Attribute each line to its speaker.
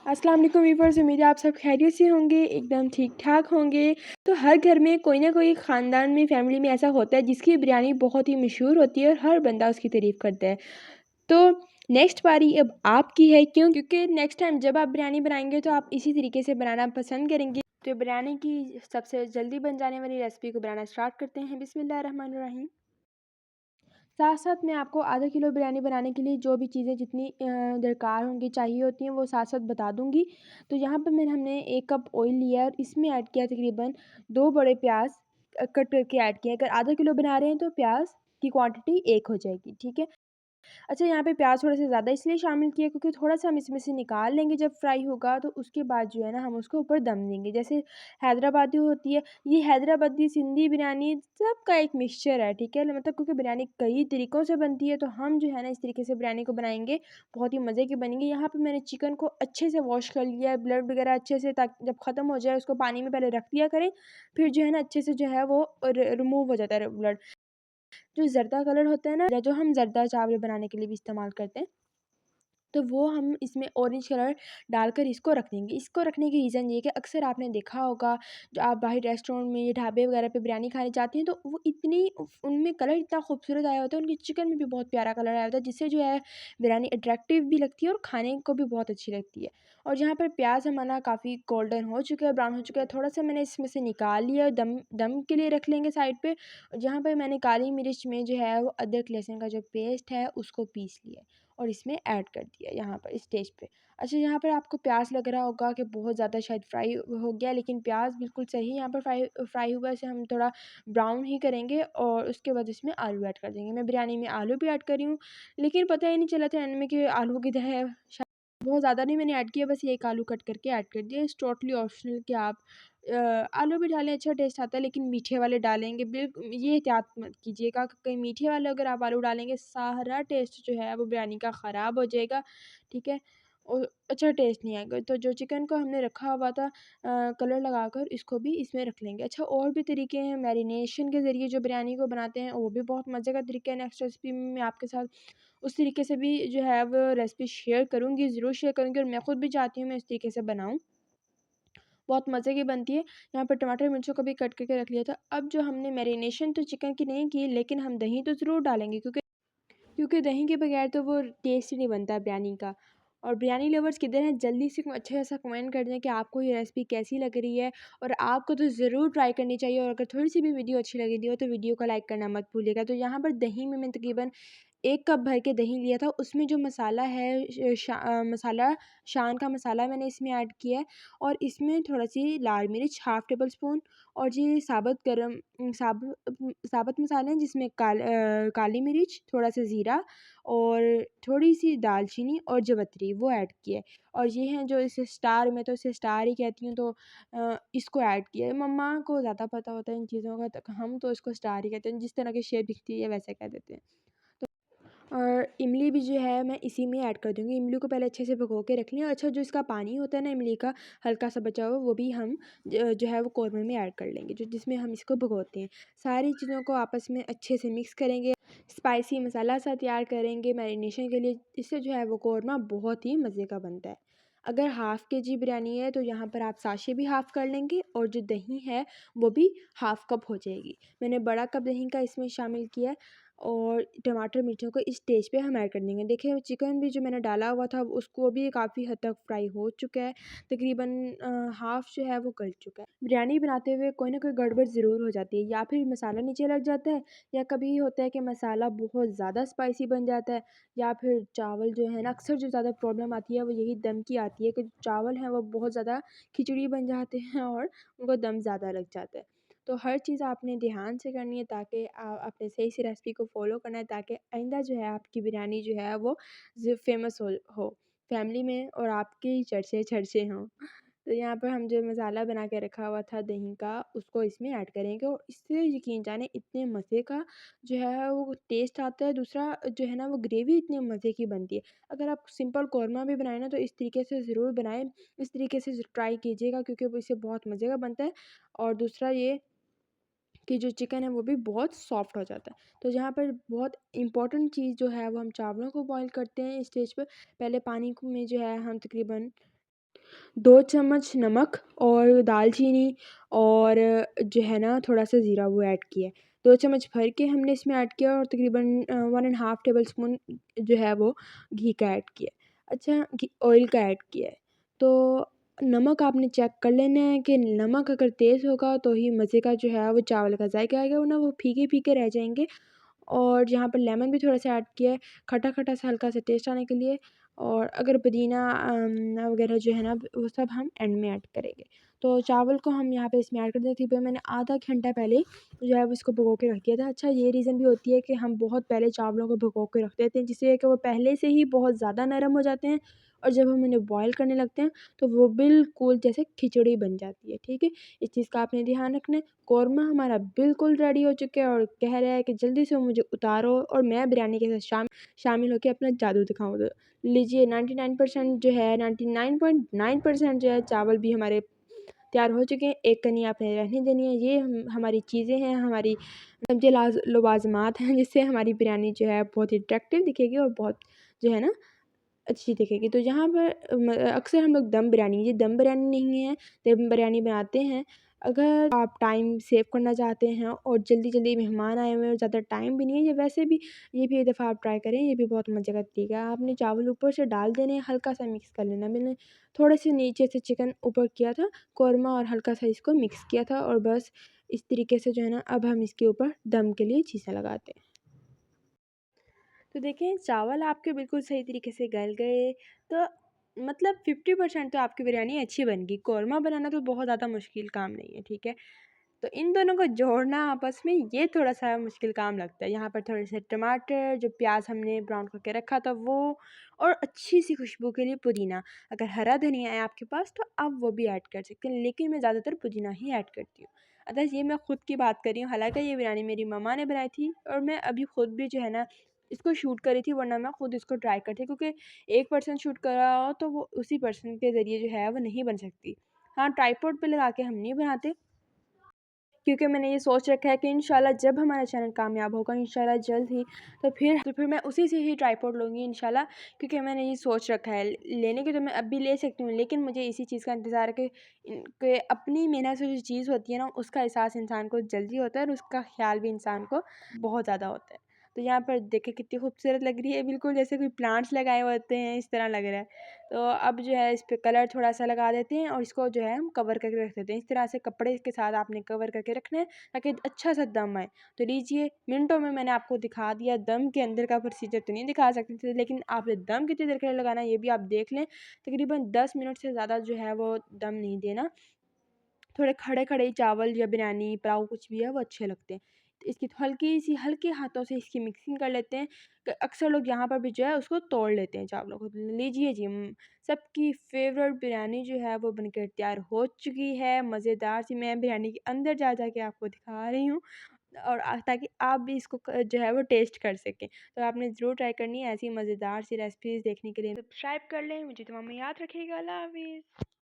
Speaker 1: अस्सलाम वालेकुम वीवर्स, उम्मीद है आप सब खैरियत से होंगे, एकदम ठीक-ठाक होंगे। तो हर घर में कोई ना कोई ख़ानदान में, फैमिली में ऐसा होता है जिसकी बिरयानी बहुत ही मशहूर होती है और हर बंदा उसकी तारीफ़ करता है। तो नेक्स्ट बारी अब आपकी है, क्यों? क्योंकि नेक्स्ट टाइम जब आप बिरयानी बनाएँगे तो आप इसी तरीके से बनाना पसंद करेंगे। तो बिरयानी की सबसे जल्दी बन जाने वाली रेसिपी को बनाना स्टार्ट करते हैं। बिस्मिल्लाहिर्रहमानिर्रहीम। साथ-साथ मैं आपको आधा किलो बिरयानी बनाने के लिए जो भी चीज़ें जितनी दरकार होंगी, चाहिए होती हैं, वो साथ-साथ बता दूँगी। तो यहाँ पर हमने 1 कप ऑयल लिया है और इसमें ऐड किया तकरीबन 2 बड़े प्याज़ कट करके ऐड किए हैं। अगर आधा किलो बना रहे हैं तो प्याज़ की क्वांटिटी 1 हो जाएगी, ठीक है? अच्छा, यहाँ पे प्याज़ थोड़े-से ज़्यादा इसलिए शामिल किए क्योंकि थोड़ा-सा हम इसमें से निकाल लेंगे जब फ्राई होगा, तो उसके बाद जो है ना हम उसको ऊपर दम देंगे। जैसे हैदराबादी होती है, ये हैदराबादी, सिंधी बिरयानी सबका एक मिक्सचर है, ठीक है? मतलब क्योंकि बिरयानी कई तरीकों से बनती है, तो हम जो है ना इस तरीके से बिरयानी को बनाएँगे, बहुत ही मज़े की बनेगी। यहाँ पे मैंने चिकन को अच्छे से वॉश कर लिया है, ब्लड वगैरह अच्छे से, ताकि जब ख़त्म हो जाए उसको पानी में पहले रख दिया करें, फिर जो है ना अच्छे से जो है वो रिमूव हो जाता है ब्लड। जो ज़र्दा कलर होता है ना, या जो हम ज़र्दा चावल बनाने के लिए भी इस्तेमाल करते हैं, तो वो हम इसमें ऑरेंज कलर डालकर इसको रख देंगे। इसको रखने की रीज़न ये है कि अक्सर आपने देखा होगा, जो आप बाहर रेस्टोरेंट में या ढाबे वगैरह पे बिरयानी खाने जाती हैं, तो वो इतनी उनमें कलर इतना खूबसूरत आया होता है, उनके चिकन में भी बहुत प्यारा कलर आया होता है, जिससे जो है बिरयानी अट्रैक्टिव भी लगती है और खाने को भी बहुत अच्छी लगती है। और जहाँ पर प्याज़ हमारा काफ़ी गोल्डन हो चुका है, ब्राउन हो चुका है, थोड़ा-सा मैंने इसमें से निकाल लिया, दम दम के लिए रख लेंगे साइड पे। और जहाँ पे मैंने काली मिर्च में जो है वो अदरक लहसुन का जो पेस्ट है उसको पीस लिया है और इसमें ऐड कर दिया यहाँ पर इस स्टेज पे। अच्छा, यहाँ पर आपको प्याज़ लग रहा होगा कि बहुत ज़्यादा शायद फ्राई हो गया, लेकिन प्याज़ बिल्कुल सही यहाँ पर फ्राई फ्राई हुआ है। इसे हम थोड़ा ब्राउन ही करेंगे और उसके बाद इसमें आलू ऐड कर देंगे। मैं बिरयानी में आलू भी ऐड कर रही हूँ, लेकिन पता ही नहीं चला था एंड में कि आलू किधर है। बहुत ज़्यादा नहीं मैंने ऐड किया, बस 1 आलू कट करके ऐड कर दिया। इट्स टोटली ऑप्शनल कि आप आलू भी डालें, अच्छा टेस्ट आता है, लेकिन मीठे वाले डालेंगे। ये एहतियात मत कीजिएगा कि कहीं मीठे वाले अगर आप आलू डालेंगे, सारा टेस्ट जो है वो बिरयानी का ख़राब हो जाएगा, ठीक है? और अच्छा टेस्ट नहीं आएगा। तो जो चिकन को हमने रखा हुआ था कलर लगाकर, इसको भी इसमें रख लेंगे। अच्छा, और भी तरीके हैं मैरिनेशन के ज़रिए जो बिरयानी को बनाते हैं, वो भी बहुत मज़े का तरीका है। नेक्स्ट रेसिपी में मैं आपके साथ उस तरीके से भी जो है वो रेसिपी शेयर करूँगी, ज़रूर शेयर करूँगी, और मैं खुद भी चाहती हूँ मैं इस तरीके से बनाऊँ। बहुत मज़े की बनती है। यहाँ पर टमाटर मिर्चों को भी कट करके रख लिया था। अब जो हमने मैरिनेशन तो चिकन की नहीं की, लेकिन हम दही तो ज़रूर डालेंगे, क्योंकि दही के बगैर तो वो टेस्ट ही नहीं बनता बिरयानी का। और बिरयानी लवर्स किधर हैं? जल्दी से अच्छा सा कमेंट कर दें कि आपको ये रेसिपी कैसी लग रही है, और आपको तो ज़रूर ट्राई करनी चाहिए। और अगर थोड़ी-सी भी वीडियो अच्छी लगी हो तो वीडियो को लाइक करना मत भूलिएगा। तो यहाँ पर दही में मैं तकरीबन 1 कप भर के दही लिया था, उसमें जो मसाला है मसाला शान का मसाला मैंने इसमें ऐड किया है, और इसमें थोड़ा-सी लाल मिर्च हाफ़ टेबल स्पून, और ये साबुत मसाले हैं जिसमें काली मिर्च, थोड़ा-सा ज़ीरा और थोड़ी-सी दालचीनी और जावित्री वो ऐड किया है। और ये हैं जो इसे स्टार, मैं तो इसे स्टार ही कहती हूँ, तो इसको ऐड किया है। मम्मा को ज़्यादा पता होता है इन चीज़ों का, तो हम तो इसको स्टार ही कहते हैं, जिस तरह की शेप दिखती है वैसे कह देते हैं। और इमली भी जो है मैं इसी में ऐड कर दूँगी। इमली को पहले अच्छे से भिगो के रख लिया। अच्छा, जो इसका पानी होता है ना इमली का, हल्का-सा बचा हुआ, वो भी हम जो है वो कौरमे में ऐड कर लेंगे, जो जिसमें हम इसको भिगोते हैं। सारी चीज़ों को आपस में अच्छे से मिक्स करेंगे, स्पाइसी मसाला सा तैयार करेंगे मैरिनेशन के लिए। इससे जो है वो कौरमा बहुत ही मज़े का बनता है। अगर हाफ़ केजी बिरयानी है तो यहाँ पर आप साशे भी हाफ़ कर लेंगे, और जो दही है वो भी हाफ़ कप हो जाएगी। मैंने बड़ा कप दही का इसमें शामिल किया है, और टमाटर मिर्चों को इस स्टेज पे हम ऐड कर देंगे। देखिए, चिकन भी जो मैंने डाला हुआ था उसको भी काफ़ी हद तक फ्राई हो चुका है, तकरीबन हाफ़ जो है वो गल चुका है। बिरयानी बनाते हुए कोई ना कोई गड़बड़ ज़रूर हो जाती है, या फिर मसाला नीचे लग जाता है, या कभी होता है कि मसाला बहुत ज़्यादा स्पाइसी बन जाता है, या फिर चावल जो है ना, अक्सर जो ज़्यादा प्रॉब्लम आती है वो यही दम की आती है कि चावल हैं वो बहुत ज़्यादा खिचड़ी बन जाते हैं और उनको दम ज़्यादा लग जाता है। तो हर चीज़ आपने ध्यान से करनी है, ताकि आपने सही से रेसिपी को फ़ॉलो करना है, ताकि आइंदा जो है आपकी बिरयानी जो है वो फ़ेमस हो फैमिली में, और आपके ही चर्चे चर्चे हों। तो यहाँ पर हम जो मसाला बना के रखा हुआ था दही का, उसको इसमें ऐड करेंगे, और इससे यकीन जाने इतने मज़े का जो है वो टेस्ट आता है। दूसरा जो है ना वो ग्रेवी इतने मज़े की बनती है। अगर आप सिंपल कौरमा भी बनाएँ ना, तो इस तरीके से ज़रूर बनाएँ, इस तरीके से ट्राई कीजिएगा, क्योंकि वो इससे बहुत मज़े का बनता है। और दूसरा ये कि जो चिकन है वो भी बहुत सॉफ्ट हो जाता है। तो जहाँ पर बहुत इम्पोर्टेंट चीज़ जो है वो हम चावलों को बॉयल करते हैं इस स्टेज पे। पहले पानी को में जो है हम तकरीबन 2 चम्मच नमक और दालचीनी और जो है ना थोड़ा-सा ज़ीरा वो ऐड किया है। 2 चम्मच भर के हमने इसमें ऐड किया और तकरीबन 1 एंड हाफ टेबलस्पून जो है वो घी का ऐड किया है। अच्छा घी ऑयल का ऐड किया है। तो नमक आपने चेक कर लेना है कि नमक अगर तेज़ होगा तो ही मज़े का जो है वो चावल का ज़ायका आएगा, वरना वो फीके-फीके रह जाएँगे। और यहाँ पर लेमन भी थोड़ा-सा ऐड किया है, खट्टा-खट्टा सा हल्का-सा टेस्ट आने के लिए। और अगर पुदीना वगैरह जो है ना वो सब हम एंड में ऐड करेंगे। तो चावल को हम यहाँ पे इसमें ऐड कर देते थे, मैंने आधा घंटा पहले जो है वो इसको भिगो के रख दिया था। अच्छा ये रीज़न भी होती है कि हम बहुत पहले चावलों को भिगो के रख देते हैं, जिससे कि वो पहले से ही बहुत ज़्यादा नरम हो जाते हैं और जब हम उन्हें बॉयल करने लगते हैं तो वो बिल्कुल जैसे खिचड़ी बन जाती है, ठीक है? इस चीज़ का आपने ध्यान रखना है। कौरमा हमारा बिल्कुल रेडी हो चुका है और कह रहा है कि जल्दी से मुझे उतारो और मैं बिरयानी के साथ शामिल होके अपना जादू दिखाऊँ। तो लीजिए 99% जो है 99.9% जो है चावल भी हमारे तैयार हो चुके हैं। एक कनी आपने रहने देनी है। ये हमारी चीज़ें हैं, हमारी समझिए लवाज़मात हैं जिससे हमारी बिरयानी जो है बहुत ही अट्रैक्टिव दिखेगी और बहुत जो है ना अच्छी दिखेगी। तो यहाँ पर अक्सर हम लोग दम बिरयानी, ये दम बिरयानी नहीं है, दम बिरयानी बनाते हैं। अगर आप टाइम सेव करना चाहते हैं और जल्दी-जल्दी मेहमान आए हुए हैं और ज़्यादा टाइम भी नहीं है, ये वैसे भी ये भी एक दफ़ा आप ट्राई करें, ये भी बहुत मज़े का तरीका है। आपने चावल ऊपर से डाल देने हैं, हल्का-सा मिक्स कर लेना। मैंने थोड़े से नीचे से चिकन ऊपर किया था, कोरमा और हल्का-सा इसको मिक्स किया था और बस इस तरीके से जो है ना अब हम इसके ऊपर दम के लिए चीज़ें लगाते हैं। तो देखें चावल आपके बिल्कुल सही तरीके से गल गए, तो मतलब 50% तो आपकी बिरयानी अच्छी बन गई। कौरमा बनाना तो बहुत ज़्यादा मुश्किल काम नहीं है, ठीक है? तो इन दोनों को जोड़ना आपस में ये थोड़ा-सा मुश्किल काम लगता है। यहाँ पर थोड़े से टमाटर, जो प्याज़ हमने ब्राउन करके रखा था वो और अच्छी-सी खुशबू के लिए पुदीना। अगर हरा धनिया है आपके पास तो आप वो भी ऐड कर सकते हैं, लेकिन मैं ज़्यादातर पुदीना ही ऐड करती हूँ। अदरवाइज़ ये मैं खुद की बात कर रही हूँ, हालाँकि ये बिरयानी मेरी मम्मा ने बनाई थी और मैं अभी खुद भी जो है ना इसको शूट करी थी, वरना मैं खुद इसको ट्राई करती क्योंकि एक पर्सन शूट कर रहा हो तो वो उसी पर्सन के ज़रिए जो है वो नहीं बन सकती। हाँ, ट्राइपॉड पे लगा के हम नहीं बनाते। क्योंकि मैंने ये सोच रखा है कि इंशाल्लाह जब हमारा चैनल कामयाब होगा इंशाल्लाह जल्द ही तो फिर मैं उसी से ही ट्राइपॉड लूँगी इंशाल्लाह, क्योंकि मैंने ये सोच रखा है। लेने की तो मैं अब भी ले सकती हूँ, लेकिन मुझे इसी चीज़ का इंतज़ार है कि अपनी मेहनत से जो चीज़ होती है ना उसका एहसास इंसान को जल्दी होता है और उसका ख़्याल भी इंसान को बहुत ज़्यादा होता है। तो यहाँ पर देखिए कितनी खूबसूरत लग रही है, बिल्कुल जैसे कोई प्लांट्स लगाए हुए होते हैं इस तरह लग रहा है। तो अब जो है इस पे कलर थोड़ा-सा लगा देते हैं और इसको जो है हम कवर करके रख देते हैं। इस तरह से कपड़े के साथ आपने कवर करके रखना है ताकि अच्छा-सा दम आए। तो लीजिए मिनटों में मैंने आपको दिखा दिया, दम के अंदर का प्रोसीजर तो नहीं दिखा सकते थे, लेकिन आपने दम कितनी देर के लिए लगाना है ये भी आप देख लें। तकरीबन 10 मिनट से ज़्यादा जो है वो दम नहीं देना। थोड़े खड़े-खड़े चावल या बिरयानी, पुलाव कुछ भी है वो अच्छे लगते हैं। तो इसकी हल्की-सी हल्के हाथों से इसकी मिक्सिंग कर लेते हैं। अक्सर लोग यहाँ पर भी जो है उसको तोड़ लेते हैं चावलों को। लीजिए जी सबकी फ़ेवरेट बिरयानी जो है वो बनकर तैयार हो चुकी है। मज़ेदार सी मैं बिरयानी के अंदर जा के आपको दिखा रही हूँ और ताकि आप भी इसको जो है वो टेस्ट कर सकें। तो आपने ज़रूर ट्राई करनी है ऐसी मज़ेदार सी रेसिपीज़ देखने के लिए सब्सक्राइब कर लें। मुझे दुआ में याद रखिएगा। अल्लाह हाफ़िज़।